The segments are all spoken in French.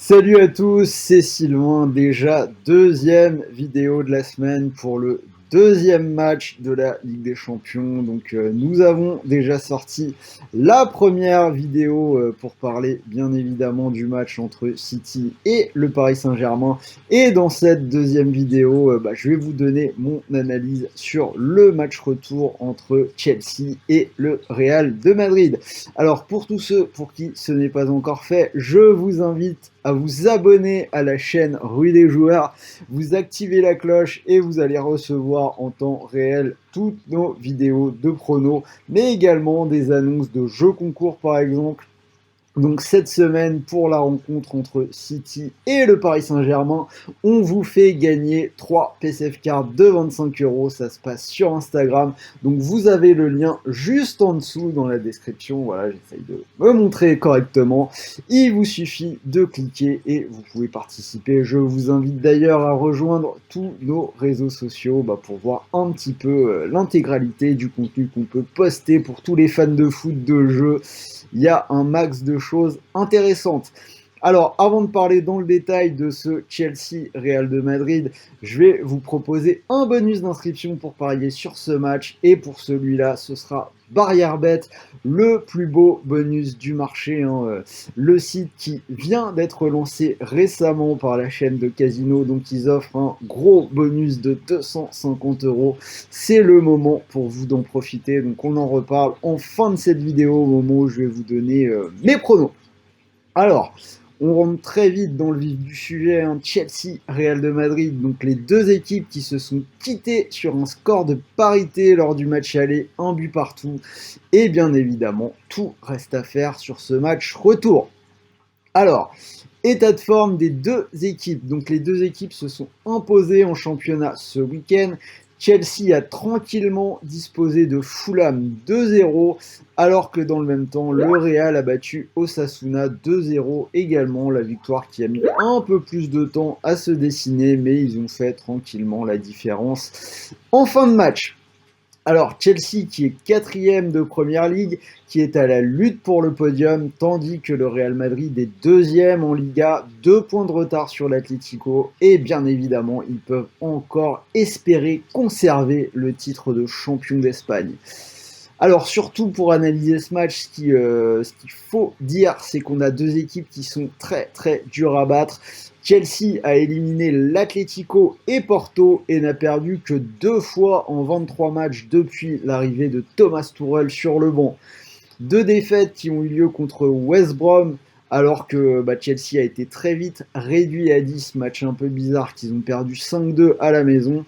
Salut à tous, c'est Sylvain, déjà deuxième vidéo de la semaine pour le deuxième match de la Ligue des Champions. Donc nous avons déjà sorti la première vidéo pour parler bien évidemment du match entre City et le Paris Saint-Germain. Et dans cette deuxième vidéo, je vais vous donner mon analyse sur le match retour entre Chelsea et le Real de Madrid. Alors pour tous ceux pour qui ce n'est pas encore fait, je vous invite à vous abonner à la chaîne Rue des Joueurs, vous activez la cloche et vous allez recevoir en temps réel toutes nos vidéos de pronos, mais également des annonces de jeux concours par exemple. Donc cette semaine, pour la rencontre entre City et le Paris Saint-Germain, on vous fait gagner 3 PCF cards de 25 euros. Ça se passe sur Instagram. Donc vous avez le lien juste en dessous dans la description. Voilà, j'essaye de me montrer correctement. Il vous suffit de cliquer et vous pouvez participer. Je vous invite d'ailleurs à rejoindre tous nos réseaux sociaux pour voir un petit peu l'intégralité du contenu qu'on peut poster pour tous les fans de foot, de jeux. Il y a un max de choses intéressantes. Alors, avant de parler dans le détail de ce Chelsea-Real de Madrid, je vais vous proposer un bonus d'inscription pour parier sur ce match. Et pour celui-là, ce sera Barrière Bet, le plus beau bonus du marché. Le site qui vient d'être lancé récemment par la chaîne de Casino. Donc, ils offrent un gros bonus de 250 euros. C'est le moment pour vous d'en profiter. Donc, on en reparle en fin de cette vidéo, au moment où je vais vous donner mes pronos. Alors, on rentre très vite dans le vif du sujet, Chelsea, Real de Madrid, donc les deux équipes qui se sont quittées sur un score de parité lors du match aller, un but partout, et bien évidemment, tout reste à faire sur ce match retour. Alors, état de forme des deux équipes, donc les deux équipes se sont imposées en championnat ce week-end. Chelsea a tranquillement disposé de Fulham 2-0, alors que dans le même temps, le Real a battu Osasuna 2-0 également. La victoire qui a mis un peu plus de temps à se dessiner, mais ils ont fait tranquillement la différence en fin de match. Alors, Chelsea qui est quatrième de Première Ligue, qui est à la lutte pour le podium, tandis que le Real Madrid est deuxième en Liga, 2 points de retard sur l'Atlético, et bien évidemment, ils peuvent encore espérer conserver le titre de champion d'Espagne. Alors, surtout pour analyser ce match, ce qu'il faut dire, c'est qu'on a deux équipes qui sont très très dures à battre. Chelsea a éliminé l'Atlético et Porto et n'a perdu que 2 fois en 23 matchs depuis l'arrivée de Thomas Tuchel sur le banc. 2 défaites qui ont eu lieu contre West Brom, alors que Chelsea a été très vite réduit à 10, match un peu bizarre qu'ils ont perdu 5-2 à la maison.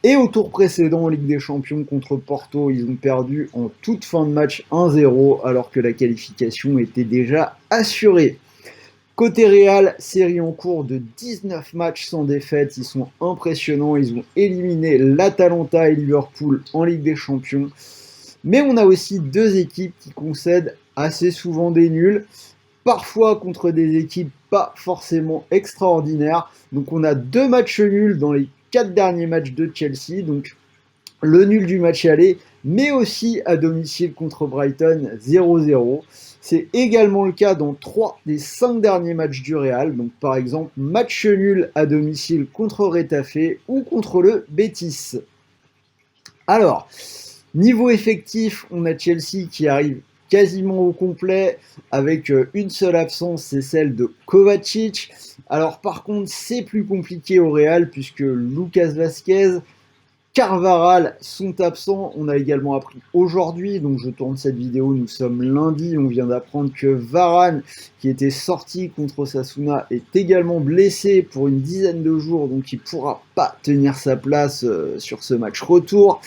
Et au tour précédent en Ligue des Champions contre Porto, ils ont perdu en toute fin de match 1-0, alors que la qualification était déjà assurée. Côté Real, série en cours de 19 matchs sans défaite, ils sont impressionnants, ils ont éliminé l'Atalanta et Liverpool en Ligue des Champions. Mais on a aussi deux équipes qui concèdent assez souvent des nuls, parfois contre des équipes pas forcément extraordinaires. Donc on a 2 matchs nuls dans les 4 derniers matchs de Chelsea, donc le nul du match aller, mais aussi à domicile contre Brighton 0-0. C'est également le cas dans 3 des 5 derniers matchs du Real. Donc par exemple, match nul à domicile contre Retafe ou contre le Betis. Alors, niveau effectif, on a Chelsea qui arrive quasiment au complet avec une seule absence, c'est celle de Kovacic. Alors par contre, c'est plus compliqué au Real puisque Lucas Vazquez, Carvajal sont absents. On a également appris aujourd'hui, donc je tourne cette vidéo, nous sommes lundi, on vient d'apprendre que Varane, qui était sorti contre Osasuna, est également blessé pour une dizaine de jours, donc il ne pourra pas tenir sa place sur ce match retour.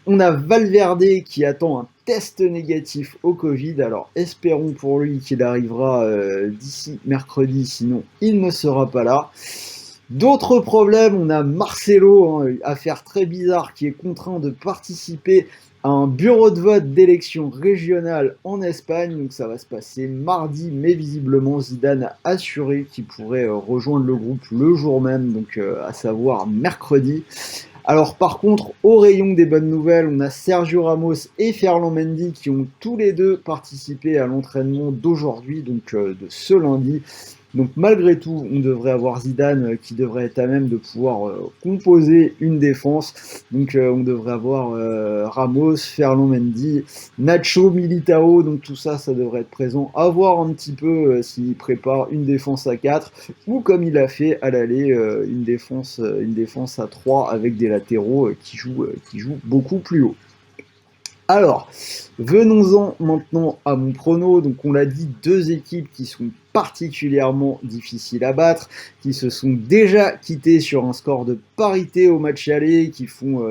On a Valverde qui attend un test négatif au Covid, alors espérons pour lui qu'il arrivera d'ici mercredi, sinon il ne sera pas là. D'autres problèmes, on a Marcelo, affaire très bizarre, qui est contraint de participer à un bureau de vote d'élection régionale en Espagne. Donc ça va se passer mardi, mais visiblement Zidane a assuré qu'il pourrait rejoindre le groupe le jour même, donc à savoir mercredi. Alors par contre, au rayon des bonnes nouvelles, on a Sergio Ramos et Ferland Mendy qui ont tous les deux participé à l'entraînement d'aujourd'hui, donc de ce lundi. Donc malgré tout, on devrait avoir Zidane qui devrait être à même de pouvoir composer une défense. Donc on devrait avoir Ramos, Ferland Mendy, Nacho, Militao, donc tout ça, ça devrait être présent. À voir un petit peu s'il prépare une défense à 4 ou comme il a fait à l'aller, une défense à 3 avec des latéraux qui jouent beaucoup plus haut. Alors, venons-en maintenant à mon prono. Donc, on l'a dit, deux équipes qui sont particulièrement difficiles à battre, qui se sont déjà quittées sur un score de parité au match aller, qui font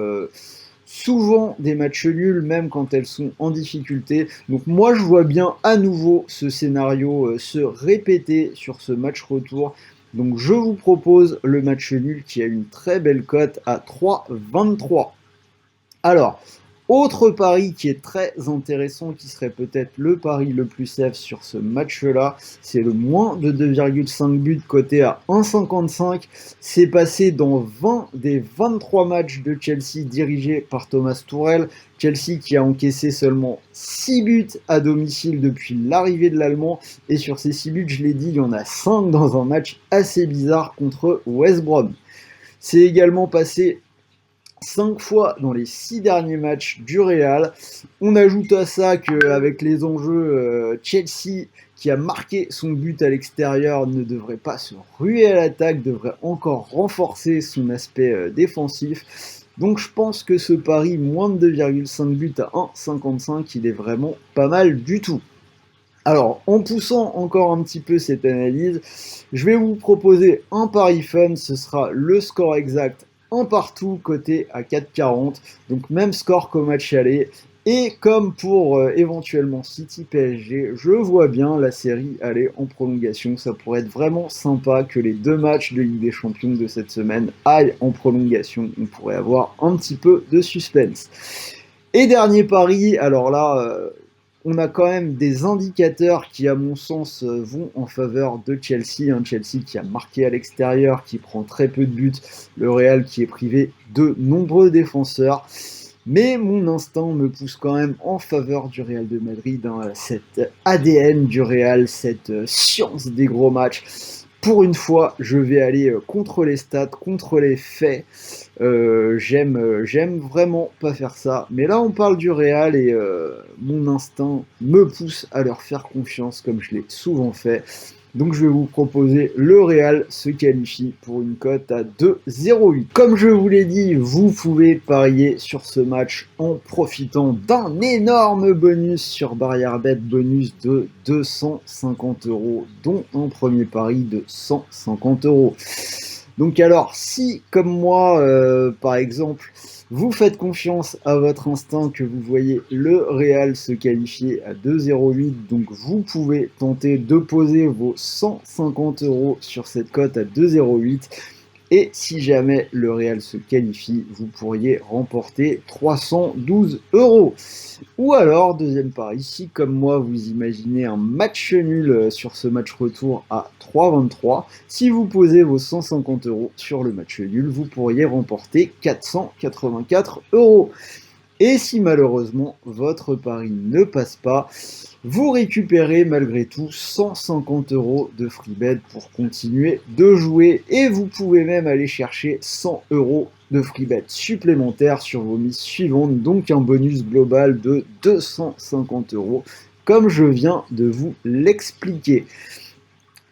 souvent des matchs nuls, même quand elles sont en difficulté. Donc, moi, je vois bien à nouveau ce scénario se répéter sur ce match retour. Donc, je vous propose le match nul qui a une très belle cote à 3,23. Alors, autre pari qui est très intéressant, qui serait peut-être le pari le plus safe sur ce match-là, c'est le moins de 2,5 buts coté à 1,55. C'est passé dans 20 des 23 matchs de Chelsea dirigés par Thomas Tuchel. Chelsea qui a encaissé seulement 6 buts à domicile depuis l'arrivée de l'Allemand. Et sur ces 6 buts, je l'ai dit, il y en a 5 dans un match assez bizarre contre West Brom. C'est également passé 5 fois dans les 6 derniers matchs du Real. On ajoute à ça qu'avec les enjeux, Chelsea, qui a marqué son but à l'extérieur, ne devrait pas se ruer à l'attaque, devrait encore renforcer son aspect défensif. Donc je pense que ce pari, moins de 2,5 buts à 1,55, il est vraiment pas mal du tout. Alors, en poussant encore un petit peu cette analyse, je vais vous proposer un pari fun, ce sera le score exact un partout côté à 4,40, donc même score qu'au match aller. Et comme pour éventuellement City PSG, je vois bien la série aller en prolongation. Ça pourrait être vraiment sympa que les deux matchs de Ligue des Champions de cette semaine aillent en prolongation. On pourrait avoir un petit peu de suspense. Et dernier pari, alors là, on a quand même des indicateurs qui, à mon sens, vont en faveur de Chelsea. Chelsea qui a marqué à l'extérieur, qui prend très peu de buts. Le Real qui est privé de nombreux défenseurs. Mais mon instinct me pousse quand même en faveur du Real de Madrid. Cette ADN du Real, cette science des gros matchs. Pour une fois, je vais aller contre les stats, contre les faits. J'aime vraiment pas faire ça. Mais là, on parle du Real et mon instinct me pousse à leur faire confiance, comme je l'ai souvent fait. Donc je vais vous proposer le Real se qualifie pour une cote à 2,08. Comme je vous l'ai dit, vous pouvez parier sur ce match en profitant d'un énorme bonus sur Barrière Bet, bonus de 250 €, dont un premier pari de 150 €. Donc alors, si comme moi, par exemple, vous faites confiance à votre instinct, que vous voyez le Real se qualifier à 2,08, donc vous pouvez tenter de poser vos 150 € sur cette cote à 2,08. Et si jamais le Real se qualifie, vous pourriez remporter 312 €. Ou alors, deuxième pari, si comme moi vous imaginez un match nul sur ce match retour à 3,23, si vous posez vos 150 € sur le match nul, vous pourriez remporter 484 €. Et si malheureusement votre pari ne passe pas, vous récupérez malgré tout 150 € de freebet pour continuer de jouer et vous pouvez même aller chercher 100 € de freebet supplémentaires sur vos mises suivantes, donc un bonus global de 250 € comme je viens de vous l'expliquer.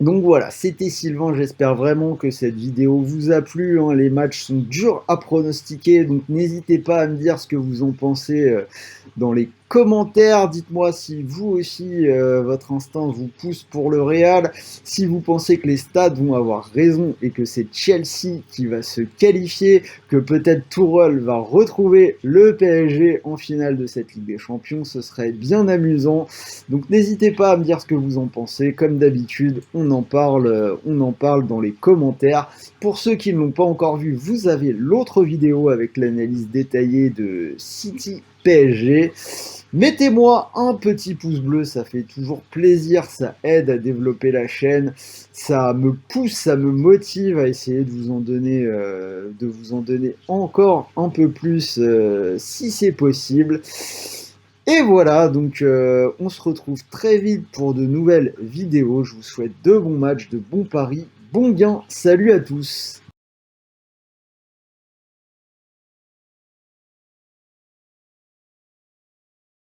Donc voilà, c'était Sylvain, j'espère vraiment que cette vidéo vous a plu. Les matchs sont durs à pronostiquer, donc n'hésitez pas à me dire ce que vous en pensez dans les commentaires. Dites-moi si vous aussi, votre instinct vous pousse pour le Real, si vous pensez que les stats vont avoir raison et que c'est Chelsea qui va se qualifier, que peut-être Tuchel va retrouver le PSG en finale de cette Ligue des Champions, ce serait bien amusant. Donc n'hésitez pas à me dire ce que vous en pensez. Comme d'habitude, on en parle dans les commentaires. Pour ceux qui ne l'ont pas encore vu, vous avez l'autre vidéo avec l'analyse détaillée de City PSG. Mettez-moi un petit pouce bleu, ça fait toujours plaisir, ça aide à développer la chaîne, ça me pousse, ça me motive à essayer de vous en donner encore un peu plus si c'est possible. Et voilà, donc on se retrouve très vite pour de nouvelles vidéos. Je vous souhaite de bons matchs, de bons paris, bons gains. Salut à tous!